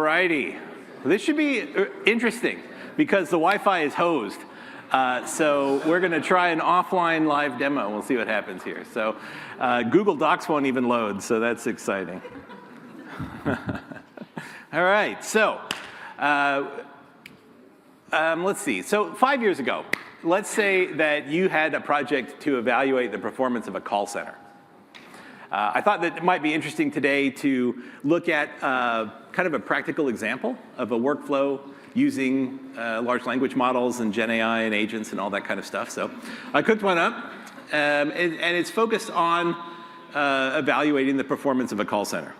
righty. This should be interesting because the Wi-Fi is hosed. So we're going to try an offline live demo. We'll see what happens here. So Google Docs won't even load, so that's exciting. All right, so let's see. So 5 years ago, let's say that you had a project to evaluate the performance of a call center. I thought that it might be interesting today to look at kind of a practical example of a workflow using large language models and GenAI and agents and all that kind of stuff. So I cooked one up, and it's focused on evaluating the performance of a call center.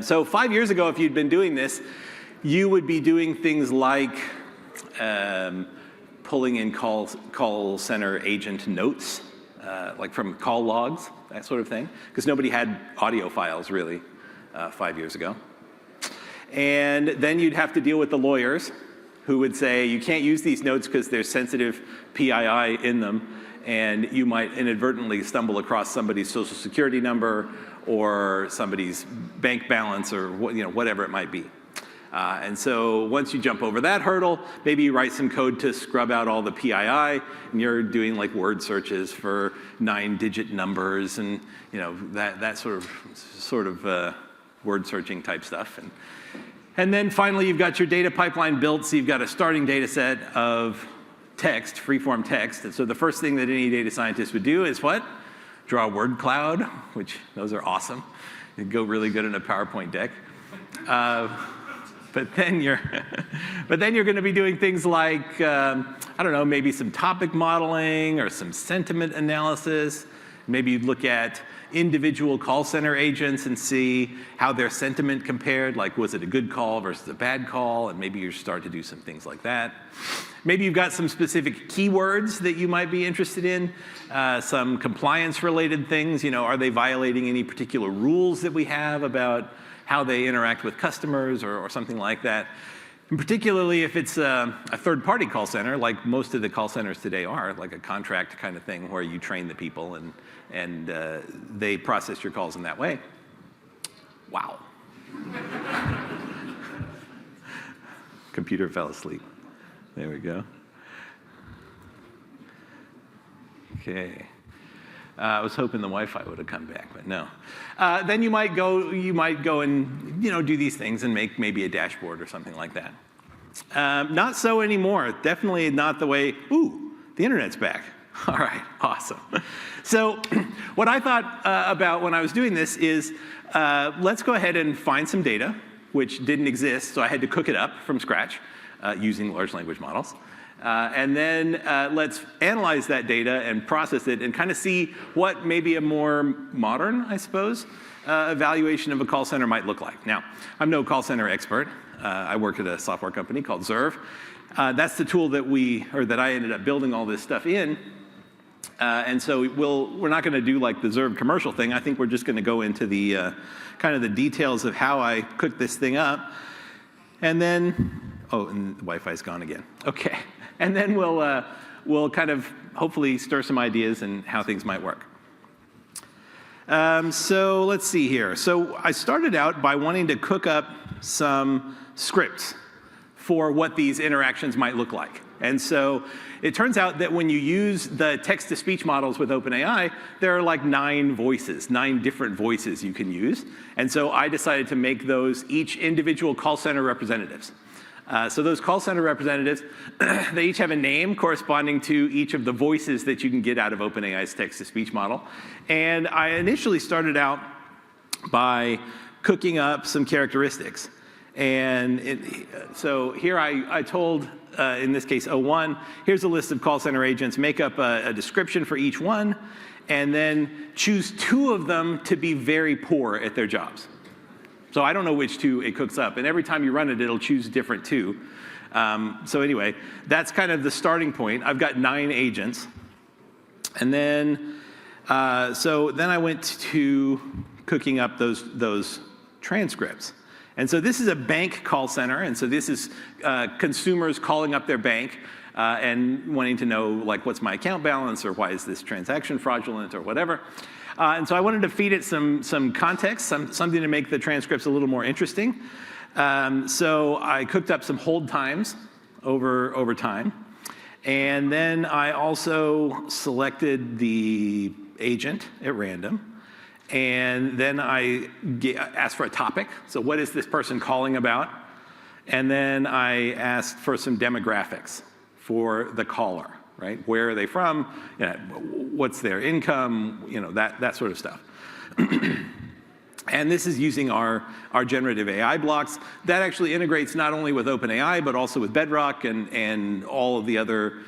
So 5 years ago, if you'd been doing this, you would be doing things like pulling in call center agent notes, like from call logs, that sort of thing, because nobody had audio files really 5 years ago. And then you'd have to deal with the lawyers who would say, you can't use these notes because there's sensitive PII in them, and you might inadvertently stumble across somebody's social security number or somebody's bank balance or whatever it might be. And so once you jump over that hurdle, maybe you write some code to scrub out all the PII, and you're doing like word searches for 9-digit numbers and that sort of word searching type stuff. And then finally, you've got your data pipeline built, so you've got a starting data set of text, free-form text. And so the first thing that any data scientist would do is what? Draw a word cloud, which those are awesome. They go really good in a PowerPoint deck. But then you're going to be doing things like, I don't know, maybe some topic modeling or some sentiment analysis. Maybe you'd look at individual call center agents and see how their sentiment compared, like was it a good call versus a bad call, and maybe you start to do some things like that. Maybe you've got some specific keywords that you might be interested in, some compliance-related things. Are they violating any particular rules that we have about how they interact with customers or something like that? And particularly if it's a third-party call center, like most of the call centers today are, like a contract kind of thing where you train the people and they process your calls in that way. Wow. Computer fell asleep. There we go. Okay. I was hoping the Wi-Fi would have come back, but no. Then you might go and do these things and make maybe a dashboard or something like that. Not so anymore. Definitely not the way. Ooh, the internet's back. All right, awesome. So what I thought about when I was doing this is let's go ahead and find some data, which didn't exist, so I had to cook it up from scratch using large language models. And then let's analyze that data and process it and kind of see what maybe a more modern, I suppose, evaluation of a call center might look like. Now, I'm no call center expert. I work at a software company called Zerve. That's the tool that I ended up building all this stuff in. And so we're not going to do like the Zerve commercial thing. I think we're just going to go into the kind of the details of how I cooked this thing up. And then, and the Wi-Fi's gone again. Okay. And then we'll kind of hopefully stir some ideas and how things might work. So let's see here. So I started out by wanting to cook up some scripts for what these interactions might look like. And so it turns out that when you use the text-to-speech models with OpenAI, there are like 9 different voices you can use. And so I decided to make those each individual call center representatives. So those call center representatives, they each have a name corresponding to each of the voices that you can get out of OpenAI's text-to-speech model. And I initially started out by cooking up some characteristics. And so here I told, in this case, O1, here's a list of call center agents, make up a description for each one, and then choose 2 of them to be very poor at their jobs. So I don't know which 2 it cooks up. And every time you run it, it'll choose different 2. So anyway, that's kind of the starting point. I've got 9 agents. And then, so then I went to cooking up those transcripts. And so this is a bank call center. And so this is consumers calling up their bank and wanting to know, like, what's my account balance, or why is this transaction fraudulent, or whatever. And so I wanted to feed it some context, something to make the transcripts a little more interesting. So I cooked up some hold times over time. And then I also selected the agent at random. And then I asked for a topic. So what is this person calling about? And then I asked for some demographics for the caller, right? Where are they from? You know, what's their income? You know, that sort of stuff. And this is using our generative AI blocks. That actually integrates not only with OpenAI, but also with Bedrock and all of the other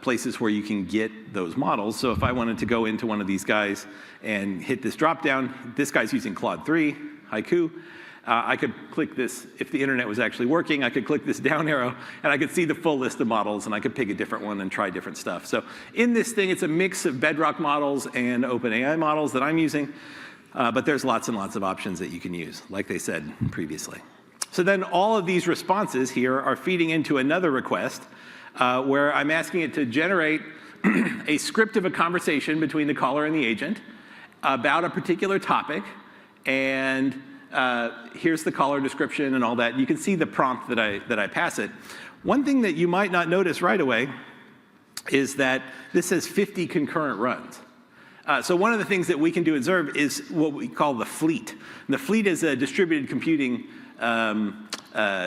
places where you can get those models. So if I wanted to go into one of these guys and hit this drop down, this guy's using Claude 3, Haiku. I could click this, if the internet was actually working, I could click this down arrow and I could see the full list of models and I could pick a different one and try different stuff. So in this thing, it's a mix of Bedrock models and OpenAI models that I'm using. But there's lots and lots of options that you can use, like they said previously. So then all of these responses here are feeding into another request where I'm asking it to generate a script of a conversation between the caller and the agent about a particular topic. And here's the caller description and all that. You can see the prompt that I pass it. One thing that you might not notice right away is that this says 50 concurrent runs. So one of the things that we can do at Zerve is what we call the fleet. And the fleet is a distributed computing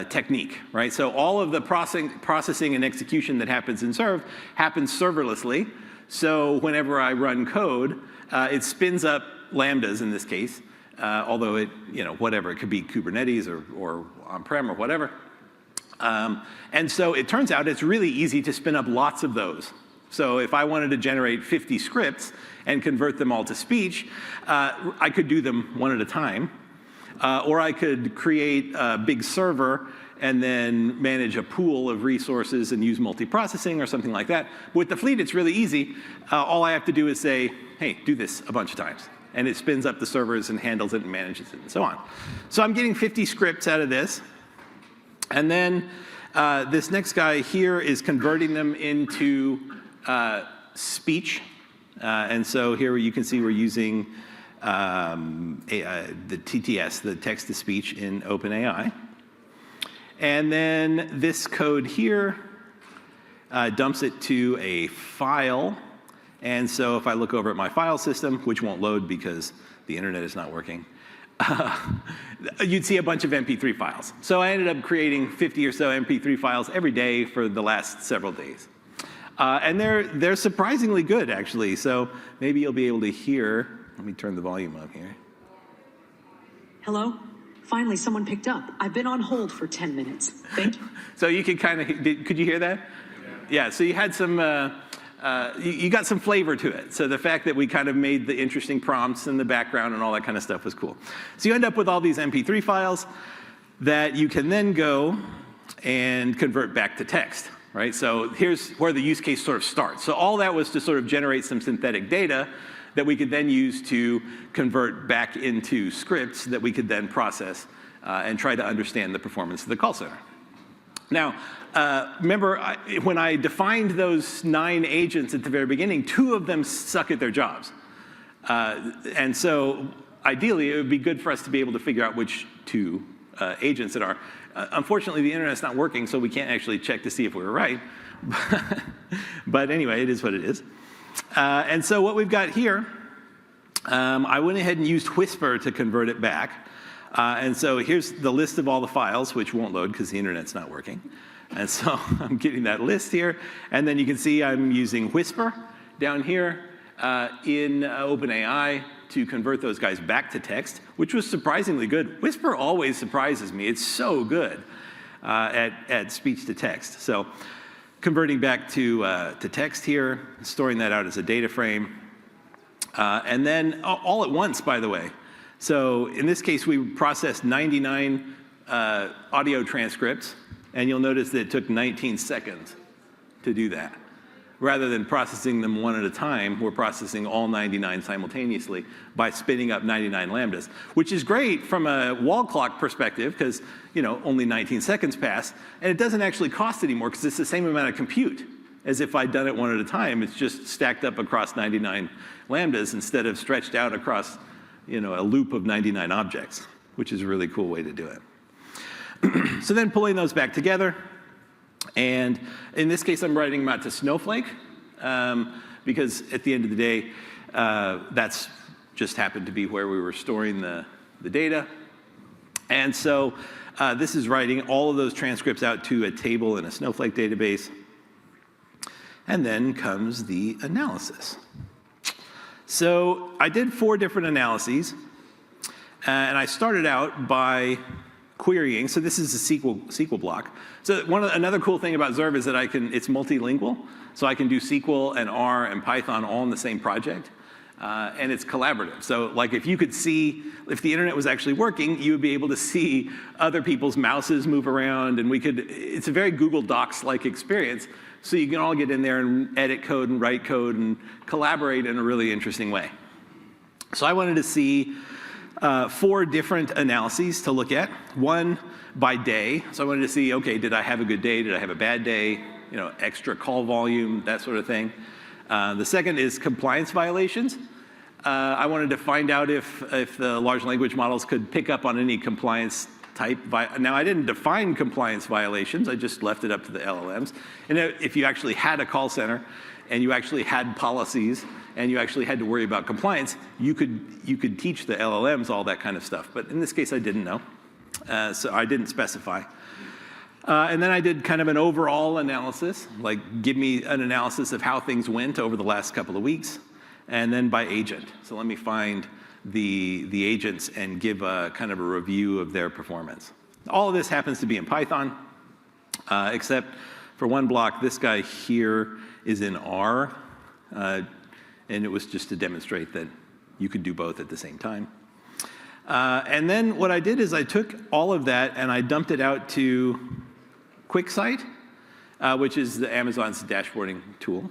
technique, right? So all of the processing and execution that happens in Zerve happens serverlessly. So whenever I run code, it spins up lambdas in this case, although it, you know, whatever, it could be Kubernetes or on-prem or whatever. And so it turns out it's really easy to spin up lots of those. So if I wanted to generate 50 scripts and convert them all to speech, I could do them one at a time. Or I could create a big server and then manage a pool of resources and use multiprocessing or something like that. With the fleet, it's really easy. All I have to do is say, hey, do this a bunch of times. And it spins up the servers and handles it and manages it and so on. So I'm getting 50 scripts out of this. And then this next guy here is converting them into speech. And so here you can see we're using the TTS, the text-to-speech in OpenAI. And then this code here dumps it to a file. And so if I look over at my file system, which won't load because the internet is not working, you'd see a bunch of MP3 files. So I ended up creating 50 or so MP3 files every day for the last several days. And they're surprisingly good, actually. So maybe you'll be able to hear. Let me turn the volume up here. Hello? Finally, someone picked up. I've been on hold for 10 minutes. Thank you. So you could kind of, could you hear that? Yeah, so you had some, you got some flavor to it. So the fact that we kind of made the interesting prompts in the background and all that kind of stuff was cool. So you end up with all these MP3 files that you can then go and convert back to text. Right, so here's where the use case sort of starts. So all that was to sort of generate some synthetic data that we could then use to convert back into scripts that we could then process and try to understand the performance of the call center. Now, remember, when I defined those 9 agents at the very beginning, 2 of them suck at their jobs. And so ideally, it would be good for us to be able to figure out which 2 agents it are. Unfortunately, the internet's not working, so we can't actually check to see if we were right. But anyway, it is what it is. And so what we've got here, I went ahead and used Whisper to convert it back. And so here's the list of all the files, which won't load because the internet's not working. And so I'm getting that list here. And then you can see I'm using Whisper down here in OpenAI to convert those guys back to text, which was surprisingly good. Whisper always surprises me. It's so good at speech to text. So converting back to text here, storing that out as a data frame. And then all at once, by the way. So in this case, we processed 99 audio transcripts, and you'll notice that it took 19 seconds to do that. Rather than processing them one at a time, we're processing all 99 simultaneously by spinning up 99 lambdas, which is great from a wall clock perspective because, you know, only 19 seconds pass, and it doesn't actually cost anymore because it's the same amount of compute as if I'd done it one at a time. It's just stacked up across 99 lambdas instead of stretched out across, you know, a loop of 99 objects, which is a really cool way to do it. So then pulling those back together, and in this case, I'm writing them out to Snowflake, because at the end of the day, that's just happened to be where we were storing the data. And so this is writing all of those transcripts out to a table in a Snowflake database. And then comes the analysis. So I did 4 different analyses, and I started out by querying. So this is a SQL block. So another cool thing about Zerve is that it's multilingual. So I can do SQL and R and Python all in the same project. And it's collaborative. So like if you could see, if the internet was actually working, you would be able to see other people's mouses move around, and it's a very Google Docs-like experience. So you can all get in there and edit code and write code and collaborate in a really interesting way. So I wanted to see 4 different analyses to look at. One by day. So I wanted to see, okay, did I have a good day? Did I have a bad day? Extra call volume, that sort of thing. The second is compliance violations. I wanted to find out if the large language models could pick up on any compliance type. Now, I didn't define compliance violations. I just left it up to the LLMs. And if you actually had a call center and you actually had policies and you actually had to worry about compliance, you could teach the LLMs all that kind of stuff. But in this case, I didn't know. So I didn't specify. And then I did kind of an overall analysis, like give me an analysis of how things went over the last couple of weeks, and then by agent. So let me find the agents and give a kind of a review of their performance. All of this happens to be in Python, except for one block. This guy here is in R, and it was just to demonstrate that you could do both at the same time. And then what I did is I took all of that and I dumped it out to QuickSight, which is the Amazon's dashboarding tool,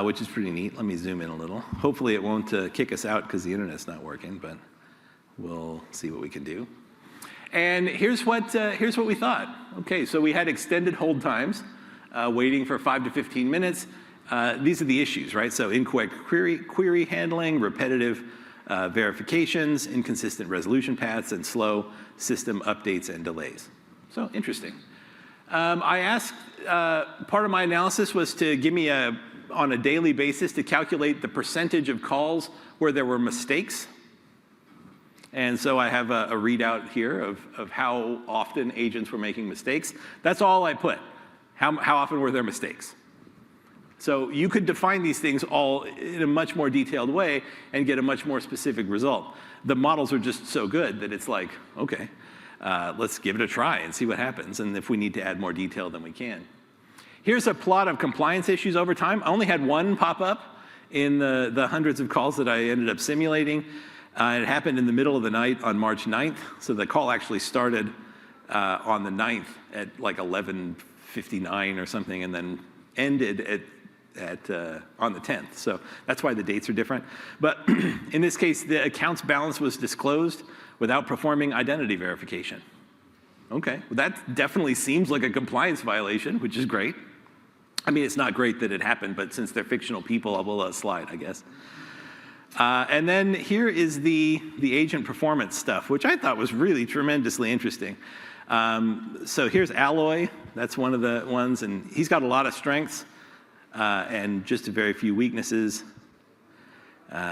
which is pretty neat. Let me zoom in a little. Hopefully it won't kick us out because the internet's not working, but we'll see what we can do. And here's what we thought. Okay, so we had extended hold times, waiting for 5 to 15 minutes. These are the issues, right? So incorrect query handling, repetitive verifications, inconsistent resolution paths, and slow system updates and delays. So interesting. I asked, part of my analysis was to give me on a daily basis to calculate the percentage of calls where there were mistakes. And so I have a readout here of how often agents were making mistakes. That's all I put. How often were there mistakes? So you could define these things all in a much more detailed way and get a much more specific result. The models are just so good that it's like, okay, let's give it a try and see what happens. And if we need to add more detail, then we can. Here's a plot of compliance issues over time. I only had one pop up in the hundreds of calls that I ended up simulating. It happened in the middle of the night on March 9th. So the call actually started on the 9th at like 11:59 or something, and then ended on the 10th. So that's why the dates are different. But in this case, the accounts balance was disclosed without performing identity verification. Okay, well, that definitely seems like a compliance violation, which is great. I mean, it's not great that it happened, but since they're fictional people, I will let it slide, I guess. And then here is the agent performance stuff, which I thought was really tremendously interesting. So here's Alloy. That's one of the ones, and he's got a lot of strengths and just a very few weaknesses.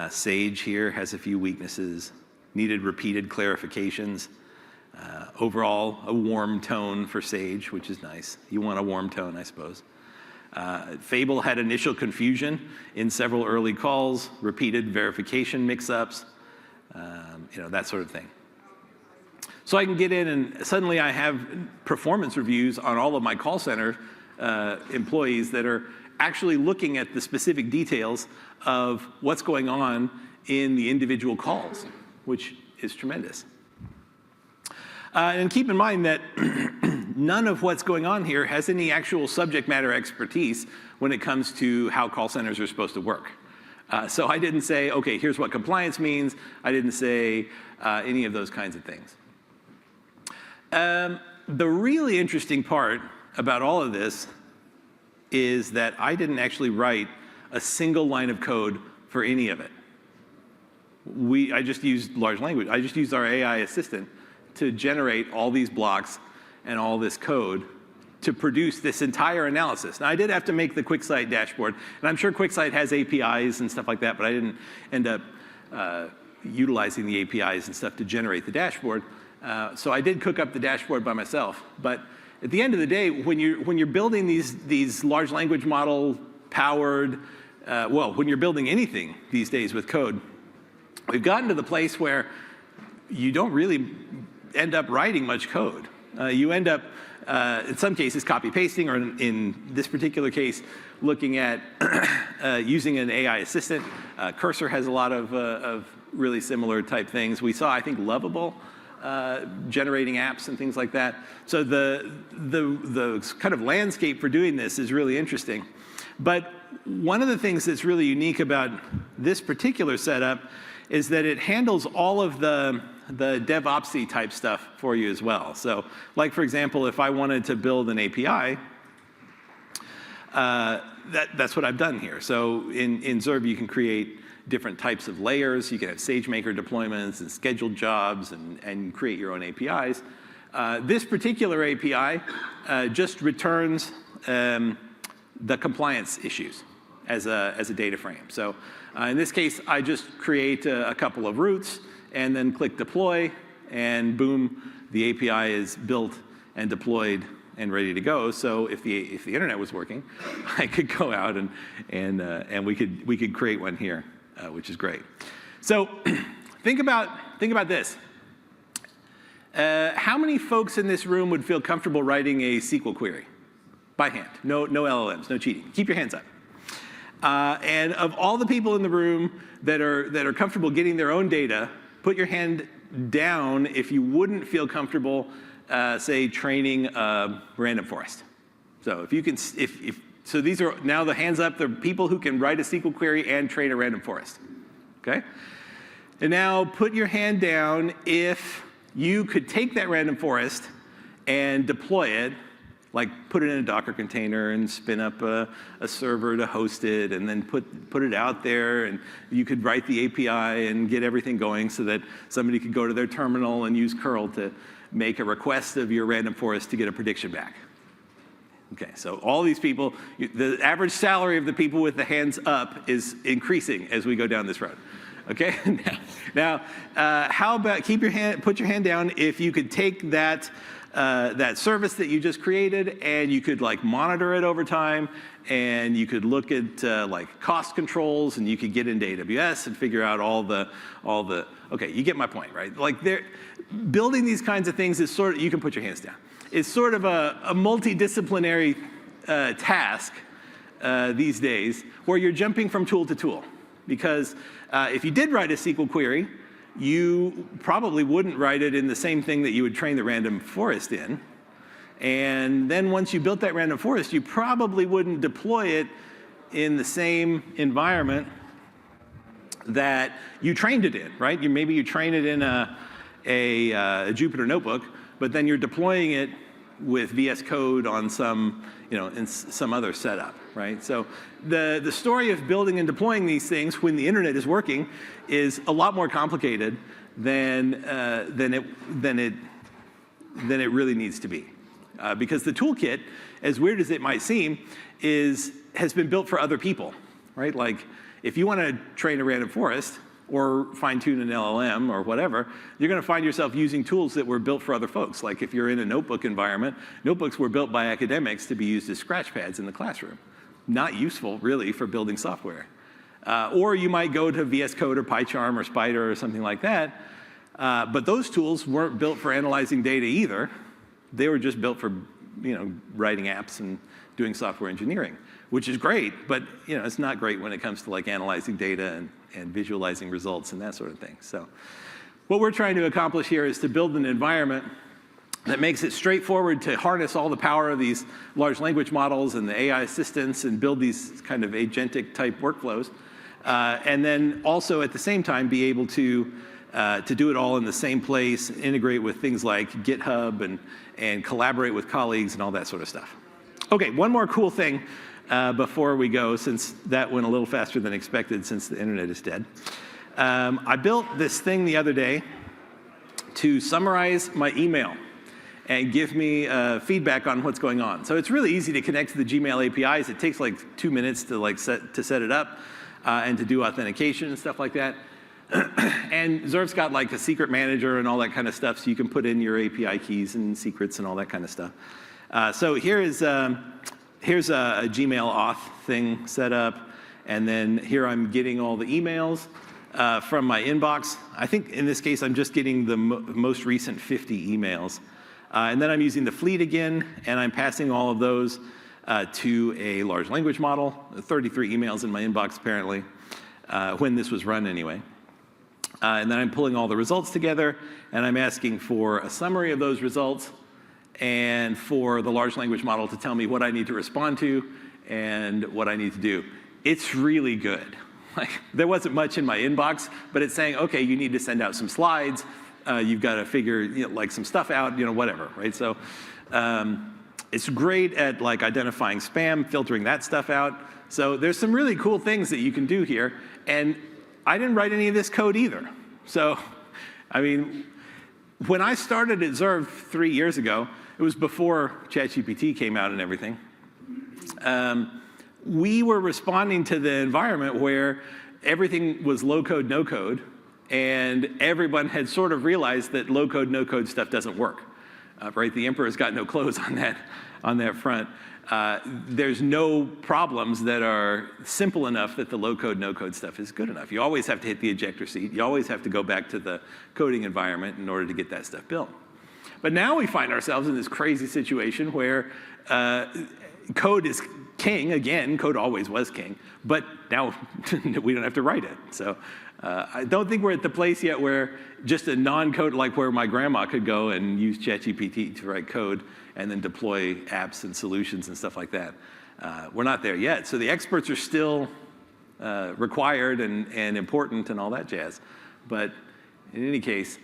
Sage here has a few weaknesses. Needed repeated clarifications. Overall, a warm tone for Sage, which is nice. You want a warm tone, I suppose. Fable had initial confusion in several early calls, repeated verification mix-ups, that sort of thing. So I can get in and suddenly I have performance reviews on all of my call center employees that are actually looking at the specific details of what's going on in the individual calls, which is tremendous. And keep in mind that none of what's going on here has any actual subject matter expertise when it comes to how call centers are supposed to work. So I didn't say, okay, here's what compliance means. I didn't say any of those kinds of things. The really interesting part about all of this is that I didn't actually write a single line of code for any of it. I just used large language. I just used our AI assistant to generate all these blocks and all this code to produce this entire analysis. Now, I did have to make the QuickSight dashboard, and I'm sure QuickSight has APIs and stuff like that, but I didn't end up utilizing the APIs and stuff to generate the dashboard. So I did cook up the dashboard by myself. But at the end of the day, when you're building these large language model powered, when you're building anything these days with code, we've gotten to the place where you don't really end up writing much code. You end up, in some cases, copy-pasting, or in this particular case, looking at using an AI assistant. Cursor has a lot of really similar type things. We saw, I think, Lovable generating apps and things like that. So the kind of landscape for doing this is really interesting. But one of the things that's really unique about this particular setup is that it handles all of the DevOps-y type stuff for you as well. So, like for example, if I wanted to build an API, that's what I've done here. So in Zerve, you can create different types of layers. You can have SageMaker deployments and scheduled jobs and create your own APIs. This particular API just returns the compliance issues as a data frame. So in this case, I just create a couple of routes and then click deploy, and boom, the API is built and deployed and ready to go. So if the internet was working, I could go out and we could create one here, which is great. So think about this. How many folks in this room would feel comfortable writing a SQL query by hand? No LLMs, no cheating. Keep your hands up. And of all the people in the room that are comfortable getting their own data, put your hand down if you wouldn't feel comfortable, say, training a random forest. So if you can, so these are now the hands up, the people who can write a SQL query and train a random forest. Okay? And now put your hand down if you could take that random forest and deploy it, like put it in a Docker container and spin up a server to host it, and then put it out there, and you could write the API and get everything going so that somebody could go to their terminal and use curl to make a request of your random forest to get a prediction back. Okay, so all these people, the average salary of the people with the hands up is increasing as we go down this road. Okay, now how about put your hand down if you could take that service that you just created and you could like monitor it over time, and you could look at like cost controls, and you could get into AWS and figure out all the okay, you get my point, right? Like building these kinds of things is sort of, you can put your hands down. It's sort of a multidisciplinary task these days, where you're jumping from tool to tool. Because if you did write a SQL query, you probably wouldn't write it in the same thing that you would train the random forest in. And then once you built that random forest, you probably wouldn't deploy it in the same environment that you trained it in, right? Maybe you train it in a Jupyter notebook, but then you're deploying it with VS Code on some, in some other setup, right? So the story of building and deploying these things when the internet is working is a lot more complicated than it really needs to be. Because the toolkit, as weird as it might seem, has been built for other people, right? Like if you want to train a random forest or fine-tune an LLM or whatever, you're going to find yourself using tools that were built for other folks. Like if you're in a notebook environment, notebooks were built by academics to be used as scratch pads in the classroom. Not useful, really, for building software. Or you might go to VS Code or PyCharm or Spider or something like that. But those tools weren't built for analyzing data either. They were just built for writing apps and doing software engineering, which is great, but it's not great when it comes to like analyzing data and visualizing results and that sort of thing. So what we're trying to accomplish here is to build an environment that makes it straightforward to harness all the power of these large language models and the AI assistants and build these kind of agentic type workflows. And then also at the same time be able to do it all in the same place, integrate with things like GitHub and collaborate with colleagues and all that sort of stuff. Okay, one more cool thing before we go, since that went a little faster than expected since the internet is dead. I built this thing the other day to summarize my email. and give me feedback on what's going on. So it's really easy to connect to the Gmail APIs. It takes like 2 minutes to set it up and to do authentication and stuff like that. And Zerve's got like a secret manager and all that kind of stuff, so you can put in your API keys and secrets and all that kind of stuff. So here's a Gmail auth thing set up, and then here I'm getting all the emails from my inbox. I think in this case I'm just getting the most recent 50 emails. And then I'm using the fleet again, and I'm passing all of those to a large language model. 33 emails in my inbox apparently, when this was run anyway. And then I'm pulling all the results together, and I'm asking for a summary of those results and for the large language model to tell me what I need to respond to and what I need to do. It's really good. Like, there wasn't much in my inbox, but it's saying, okay, you need to send out some slides. You've got to figure like some stuff out, whatever, right? So it's great at like identifying spam, filtering that stuff out. So there's some really cool things that you can do here. And I didn't write any of this code either. So, I mean, when I started at Zerve 3 years ago, it was before ChatGPT came out and everything. We were responding to the environment where everything was low code, no code, and everyone had sort of realized that low code, no code stuff doesn't work, right? The emperor's got no clothes on that front. There's no problems that are simple enough that the low code, no code stuff is good enough. You always have to hit the ejector seat. You always have to go back to the coding environment in order to get that stuff built. But now we find ourselves in this crazy situation where code is king. Again, code always was king, but now we don't have to write it. So I don't think we're at the place yet where just a non-code, like where my grandma could go and use ChatGPT to write code and then deploy apps and solutions and stuff like that. We're not there yet. So the experts are still required and important and all that jazz. But in any case,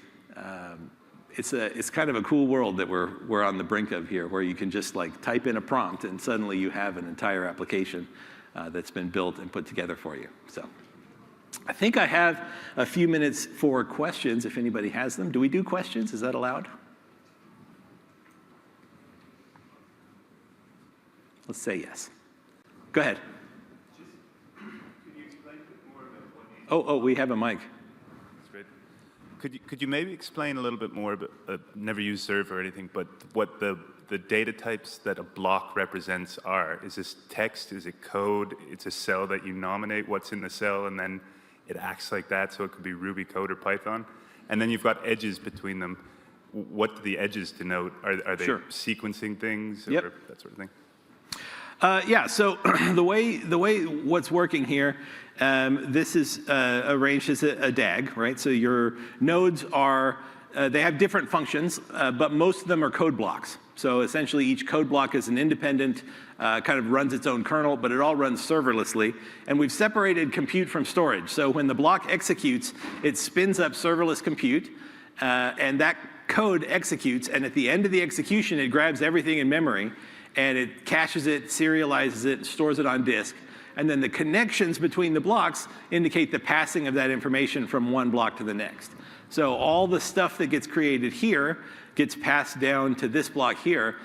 it's kind of a cool world that we're on the brink of here, where you can just like type in a prompt and suddenly you have an entire application that's been built and put together for you. So I think I have a few minutes for questions if anybody has them. Do we do questions? Is that allowed? Let's say yes. Go ahead. Could you explain a bit more about what Oh, we have a mic. That's great. Could you maybe explain a little bit more about, never used Zerve or anything, but what the data types that a block represents are? Is this text? Is it code? It's a cell that you nominate what's in the cell, and then it acts like that, so it could be Ruby code or Python. And then you've got edges between them. What do the edges denote? Are they sequencing things or that sort of thing? Yeah, so the way what's working here, this is arranged as a DAG, right? So your nodes are, they have different functions, but most of them are code blocks. So essentially each code block is an independent, kind of runs its own kernel, but it all runs serverlessly. And we've separated compute from storage. So when the block executes, it spins up serverless compute, and that code executes, and at the end of the execution, it grabs everything in memory, and it caches it, serializes it, stores it on disk. And then the connections between the blocks indicate the passing of that information from one block to the next. So all the stuff that gets created here gets passed down to this block here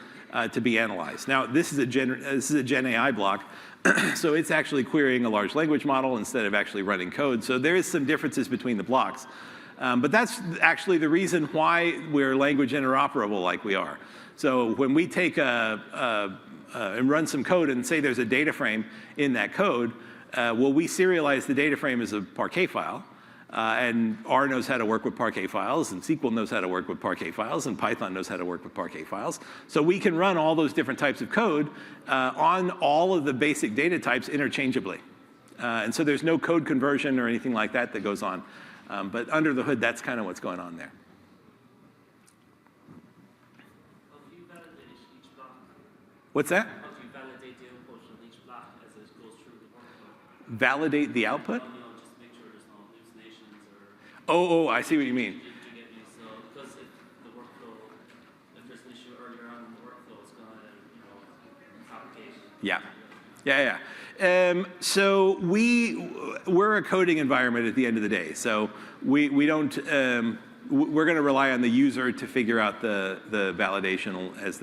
to be analyzed. Now, this is a GenAI block, so it's actually querying a large language model instead of actually running code. So there is some differences between the blocks. But that's actually the reason why we're language interoperable like we are. So when we take and run some code and say there's a data frame in that code, well, we serialize the data frame as a Parquet file. And R knows how to work with Parquet files, and SQL knows how to work with Parquet files, and Python knows how to work with Parquet files. So we can run all those different types of code on all of the basic data types interchangeably. And so there's no code conversion or anything like that that goes on. But under the hood, that's kind of what's going on there. What's that? How do you validate the output of each block as it goes through the workflow? Validate the output? Just to make sure there's no hallucinations or... Oh, I see what you mean. Do you get me? So, because if the workflow, if there's an issue earlier on in the workflow, it's going to, propagate. Yeah. So we're a coding environment at the end of the day. So we don't we're going to rely on the user to figure out the validation as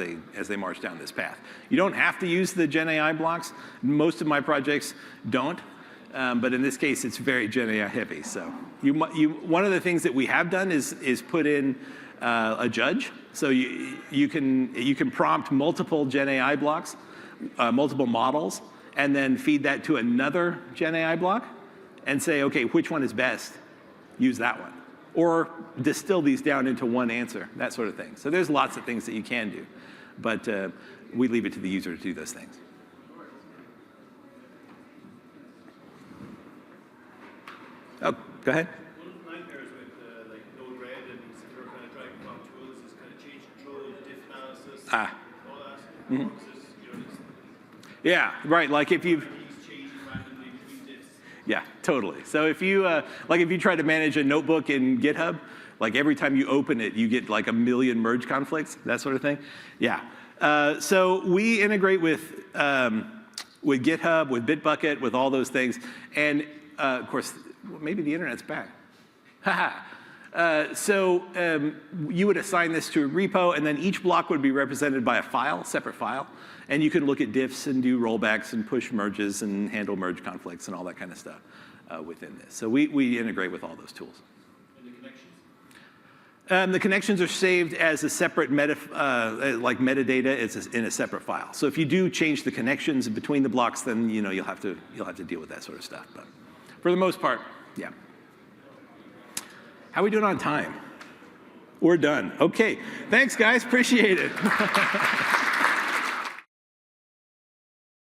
they march down this path. You don't have to use the GenAI blocks. Most of my projects don't. But in this case, it's very GenAI heavy. So one of the things that we have done is put in a judge. So you can prompt multiple GenAI blocks, multiple models, and then feed that to another GenAI block and say, okay, which one is best? Use that one. Or distill these down into one answer, that sort of thing. So there's lots of things that you can do. But we leave it to the user to do those things. Oh, go ahead. One of the nightmares with like Node-RED and similar kind of drag and drop tools is kind of change control, diff analysis, all that. Mm-hmm. Versus, you know, it's Yeah, right. Like if you've changing randomly between diffs. Yeah, totally. So if you if you try to manage a notebook in GitHub, like every time you open it, you get like 1 million merge conflicts, that sort of thing. Yeah. So we integrate with GitHub, with Bitbucket, with all those things, and of course, maybe the internet's back. So you would assign this to a repo, and then each block would be represented by a file, separate file. And you can look at diffs and do rollbacks and push merges and handle merge conflicts and all that kind of stuff within this. So we integrate with all those tools. And the connections? The connections are saved as a separate metadata. It's in a separate file. So if you do change the connections between the blocks, then you'll have to deal with that sort of stuff. But for the most part, yeah. How are we doing on time? We're done. Okay. Thanks, guys. Appreciate it.